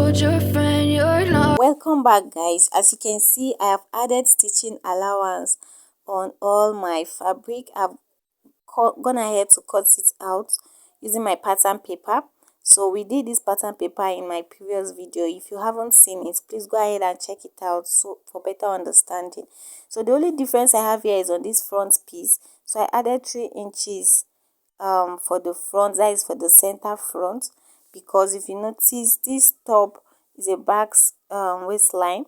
told your friend you're not. Welcome back, guys. As you can see, I have added stitching allowance on all my fabric. I've gone ahead to cut it out using my pattern paper. So we did this pattern paper in my previous video. If you haven't seen it, please go ahead and check it out so for better understanding. So the only difference I have here is on this front piece. So I added 3 inches for the front, that is for the center front, because if you notice, this top is a back waistline,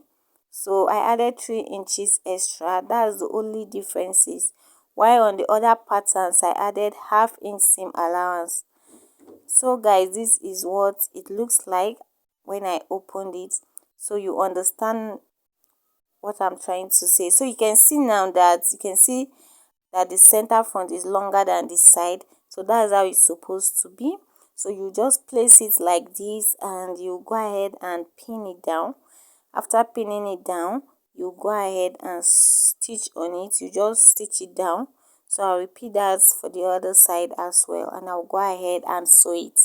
so I added 3 inches extra. That's the only differences. While on the other patterns I added ½ inch seam allowance. So guys, this is what it looks like when I opened it, so you understand what I'm trying to say. So you can see now that the center front is longer than the side, so that's how it's supposed to be. So you just place it like this and you go ahead and pin it down. After pinning it down, you go ahead and stitch on it. You just stitch it down. So I'll repeat that for the other side as well, and I'll go ahead and sew it.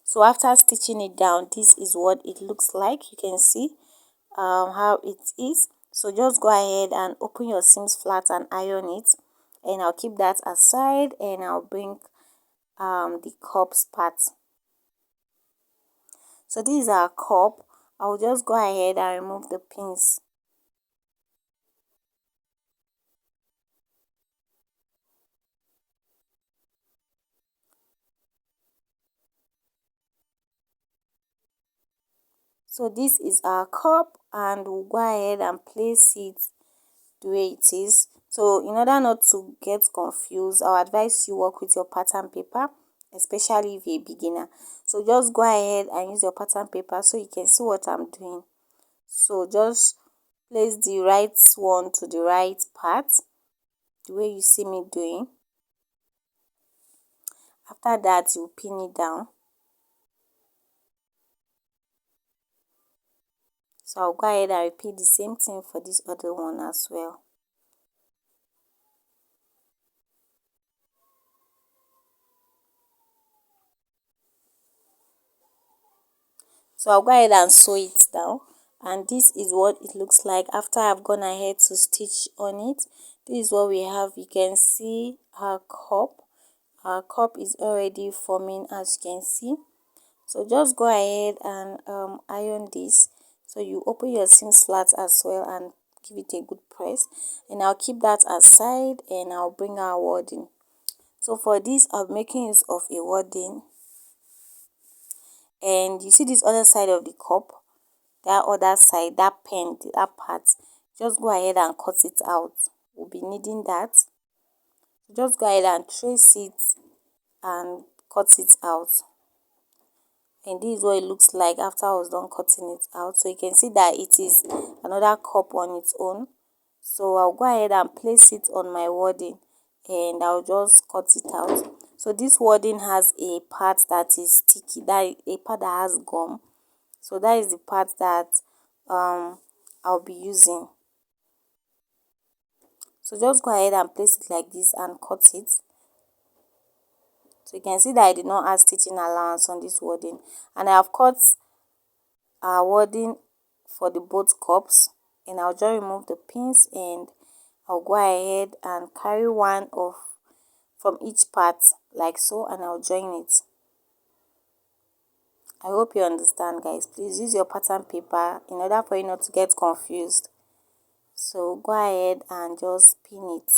So after stitching it down, this is what it looks like. You can see how it is. So just go ahead and open your seams flat and iron it, and I'll keep that aside, and I'll bring the cups part. So this is our cup. I'll just go ahead and remove the pins. So this is our cup, and we'll go ahead and place it the way it is. So in order not to get confused, I'll advise you work with your pattern paper, especially if you're a beginner. So just go ahead and use your pattern paper so you can see what I'm doing. So just place the right one to the right part, the way you see me doing. After that, you pin it down. So I'll go ahead and repeat the same thing for this other one as well. So I'll go ahead and sew it down, and this is what it looks like after I've gone ahead to stitch on it. This is what we have. You can see our cup. Our cup is already forming, as you can see. So just go ahead and iron this. So you open your seams flat as well and give it a good press, and I'll keep that aside, and I'll bring our wording. So for this, I'm making use of a wording, and you see this other side of the cup, that other side, that pen, that part, just go ahead and cut it out. We'll be needing that. Just go ahead and trace it and cut it out. And this is what it looks like after I was done cutting it out. So you can see that it is another cup on its own. So I'll go ahead and place it on my wording, and I'll just cut it out. So this wording has a part that is sticky, that a part that has gum. So that is the part that I'll be using. So just go ahead and place it like this and cut it. So you can see that I did not add stitching allowance on this wording, and I have cut our wording for the both cups, and I'll just remove the pins, and I'll go ahead and carry one off from each part like so, and I'll join it. I hope you understand, guys. Please use your pattern paper in order for you not to get confused. So go ahead and just pin it.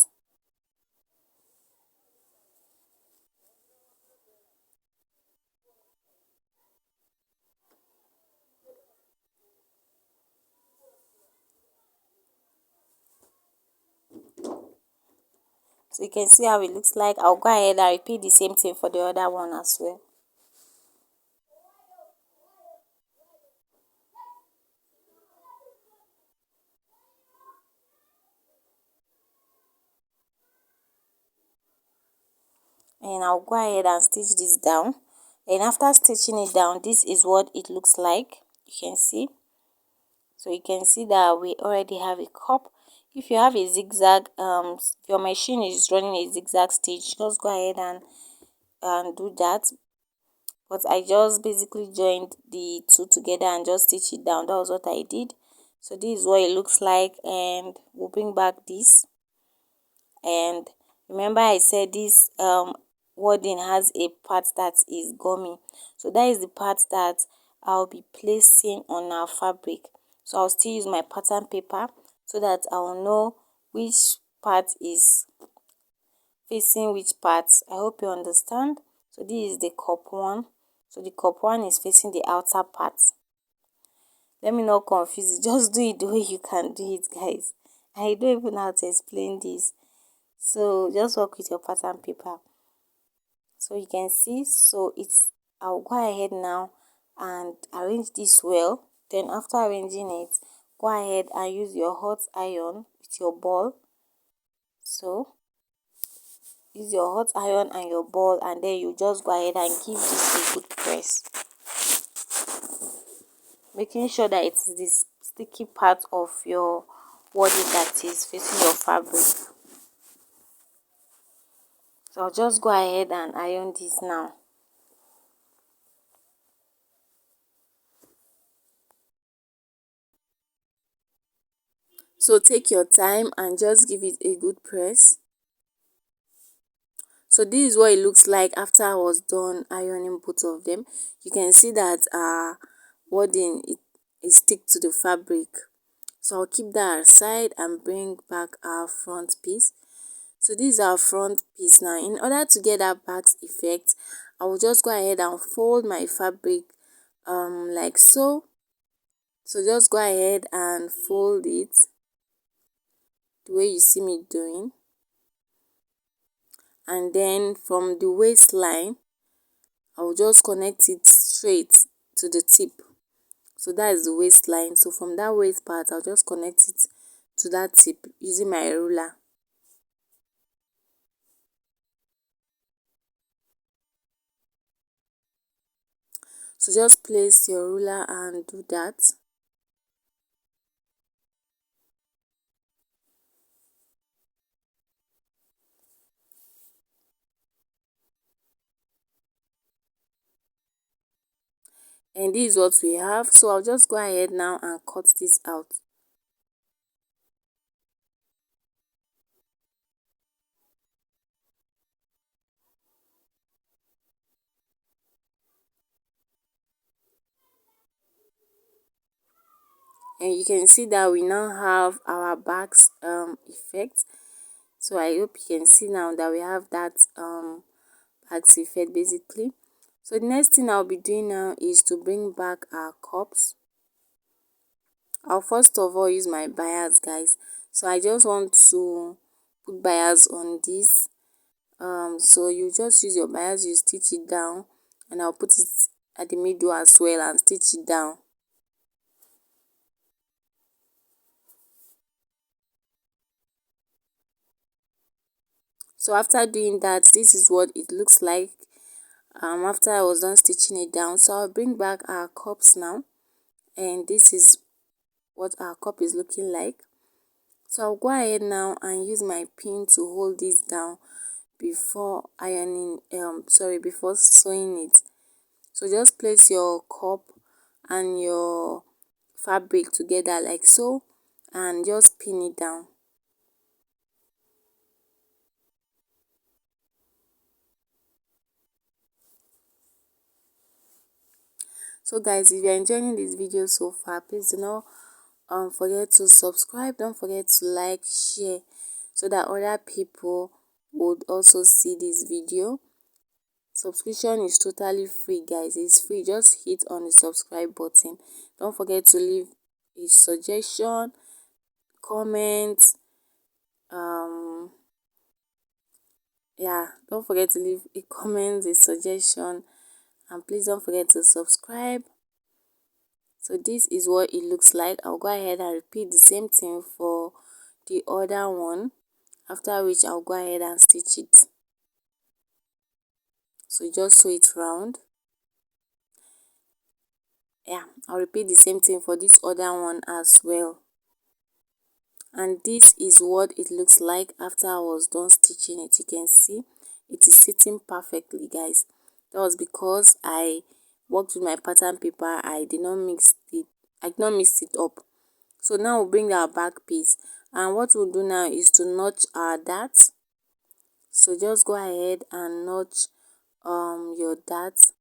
So you can see how it looks like. I'll go ahead and repeat the same thing for the other one as well. And I'll go ahead and stitch this down, and after stitching it down, this is what it looks like. You can see. So you can see that we already have a cup. If you have a zigzag, if your machine is running a zigzag stitch, just go ahead and do that. but I just basically joined the two together and just stitch it down. That was what I did. So this is what it looks like, and we'll bring back this. And remember I said this wording has a part that is gummy, so that is the part that I'll be placing on our fabric. So I'll still use my pattern paper so that I'll know which part is facing which part. I hope you understand. So this is the cup one. So the cup one is facing the outer part. Let me not confuse you. Just do it the way you can do it, guys. I don't even know how to explain this. So just work with your pattern paper. So you can see, so I'll go ahead now and arrange this well. Then after arranging it, go ahead and use your hot iron with your ball. So use your hot iron and your ball, and then you just go ahead and give this a good press, making sure that it is this sticky part of your wording that is facing your fabric. So I'll just go ahead and iron this now. So take your time and just give it a good press. So this is what it looks like after I was done ironing both of them. You can see that wording it stick to the fabric. So I'll keep that aside and bring back our front piece. So this is our front piece now. In order to get that basque effect, I will just go ahead and fold my fabric like so. So just go ahead and fold it the way you see me doing, and then from the waistline I will just connect it straight to the tip. So that is the waistline. So from that waist part I'll just connect it to that tip using my ruler. So just place your ruler and do that. And this is what we have. So I'll just go ahead now and cut this out. And you can see that we now have our basque effect. So I hope you can see now that we have that basque effect basically. So the next thing I'll be doing now is to bring back our cups. I'll first of all use my bias, guys. So I just want to put bias on this. So you just use your bias, you stitch it down, and I'll put it at the middle as well and stitch it down. So after doing that, this is what it looks like after I was done stitching it down. So I'll bring back our cups now, and this is what our cup is looking like. So I'll go ahead now and use my pin to hold this down before ironing before sewing it. So just place your cup and your fabric together like so, and just pin it down. So guys, if you're enjoying this video so far, please do not forget to subscribe, don't forget to like, share, so that other people would also see this video. Subscription is totally free, guys. It's free. Just hit on the subscribe button. Don't forget to leave a suggestion, comment, yeah, don't forget to leave a comment, a suggestion, and please don't forget to subscribe. So this is what it looks like. I'll go ahead and repeat the same thing for the other one, after which I'll go ahead and stitch it. So just sew it round. Yeah, I'll repeat the same thing for this other one as well. And this is what it looks like after I was done stitching it. You can see it is sitting perfectly, guys. That was because I worked with my pattern paper. I did not mix it up. So now we'll bring our back piece, and what we'll do now is to notch our darts. So just go ahead and notch your darts.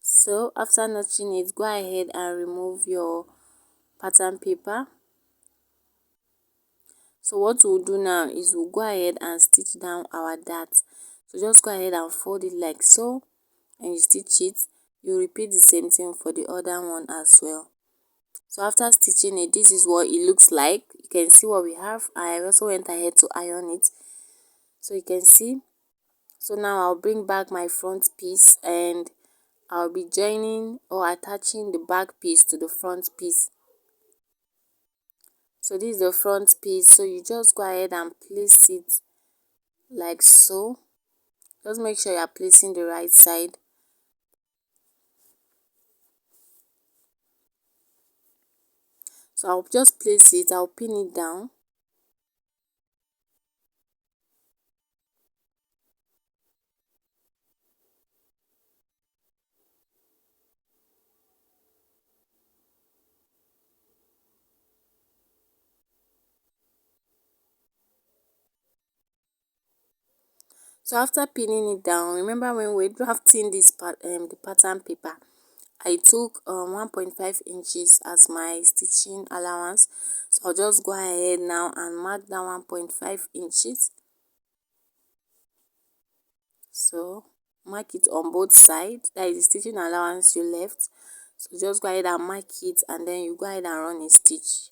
So after notching it, go ahead and remove your pattern paper. So what we'll do now is we'll go ahead and stitch down our darts. So just go ahead and fold it like so, and you stitch it. You repeat the same thing for the other one as well. So after stitching it, this is what it looks like. You can see what we have. I also went ahead to iron it, so you can see. So now I'll bring back my front piece, and I'll be joining or attaching the back piece to the front piece. So this is the front piece, so you just go ahead and place it like so. Just make sure you are placing the right side. So I'll just place it, I'll pin it down. So after pinning it down, remember when we're drafting this the pattern paper, I took 1.5 inches as my stitching allowance. So I'll just go ahead now and mark down 1.5 inches. So mark it on both sides. That is the stitching allowance you left. So just go ahead and mark it, and then you go ahead and run a stitch.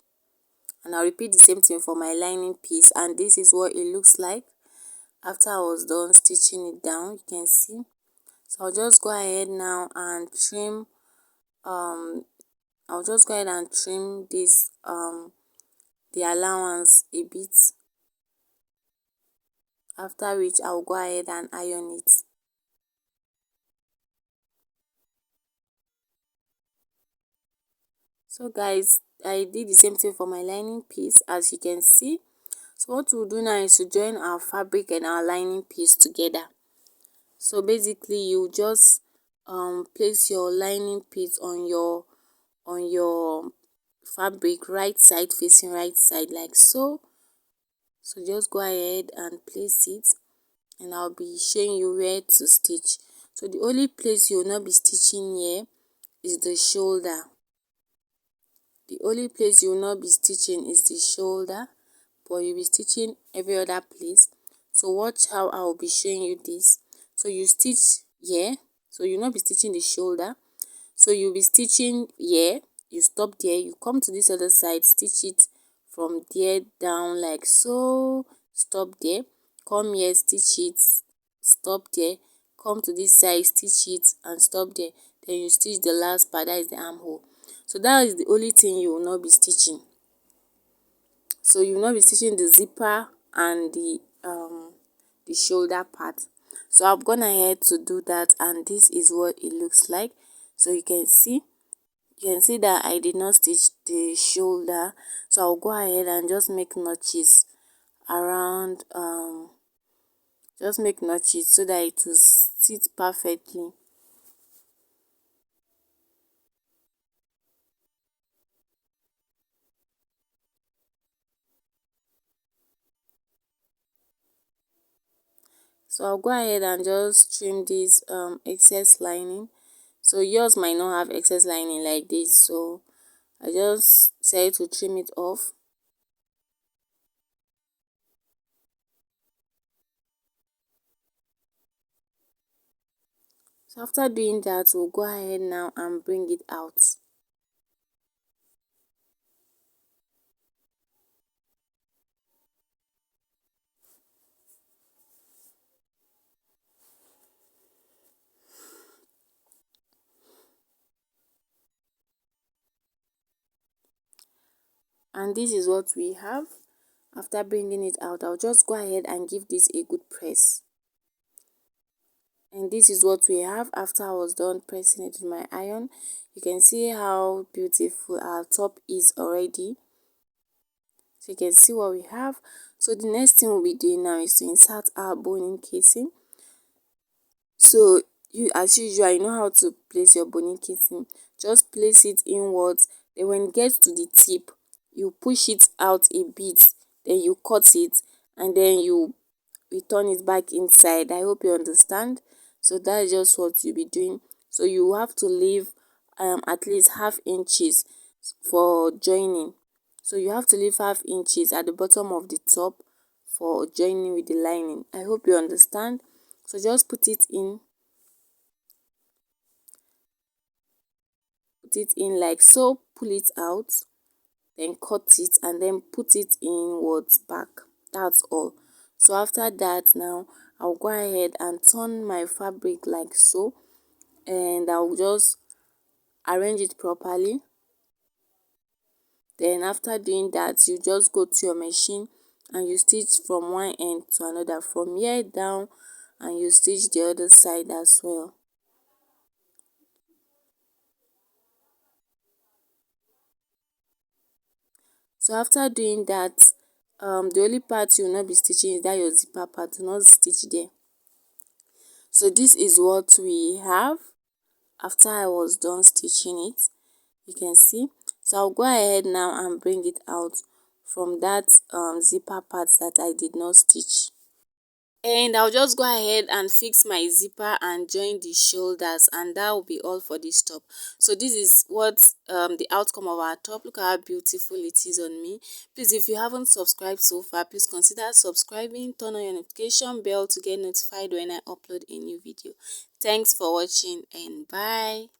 And I'll repeat the same thing for my lining piece, and this is what it looks like after I was done stitching it down. You can see. So I'll just go ahead now and trim I'll just go ahead and trim this the allowance a bit, after which I'll go ahead and iron it. So guys, I did the same thing for my lining piece, as you can see. So what we'll do now is to join our fabric and our lining piece together. So basically you just place your lining piece on your fabric, right side facing right side, like so. So just go ahead and place it, and I'll be showing you where to stitch. So the only place you will not be stitching here is the shoulder. The only place you will not be stitching is the shoulder, but you'll be stitching every other place. So watch how I will be showing you this. So you stitch here, so you'll not be stitching the shoulder. So you'll be stitching here, you stop there, you come to this other side, stitch it from there down like so, stop there, come here, stitch it, stop there, come to this side, stitch it and stop there. Then you stitch the last part, that is the armhole. So that is the only thing you will not be stitching. So you will not be stitching the zipper and the shoulder part. So I've gone ahead to do that, and this is what it looks like. So you can see that I did not stitch the shoulder. So I'll go ahead and just make notches around just make notches so that it will sit perfectly. So I'll go ahead and just trim this excess lining. So yours might not have excess lining like this, so I just decided to trim it off. So after doing that, we'll go ahead now and bring it out. And this is what we have. After bringing it out, I'll just go ahead and give this a good press. And this is what we have after I was done pressing it with my iron. You can see how beautiful our top is already. So you can see what we have. So the next thing we'll be doing now is to insert our boning casing. So you, as usual, you know how to place your boning casing. Just place it inwards. Then when it gets to the tip, you push it out a bit. Then you cut it, and then you return it back inside. I hope you understand. So that is just what you'll be doing. So you have to leave at least half inches for joining. So you have to leave half inches at the bottom of the top for joining with the lining. I hope you understand. So just put it in like so, pull it out, then cut it, and then put it inwards back. That's all. So after that, now I'll go ahead and turn my fabric like so, and I'll just arrange it properly. Then after doing that, you just go to your machine and you stitch from one end to another, from here down, and you stitch the other side as well. So after doing that, the only part you will not be stitching is that your zipper part. Do not stitch there. So this is what we have after I was done stitching it. You can see. So I'll go ahead now and bring it out from that zipper part that I did not stitch. And I'll just go ahead and fix my zipper and join the shoulders, and that will be all for this top. So this is what the outcome of our top. Look how beautiful it is on me. Please, if you haven't subscribed so far, please consider subscribing, turn on your notification bell to get notified when I upload a new video. Thanks for watching, and bye.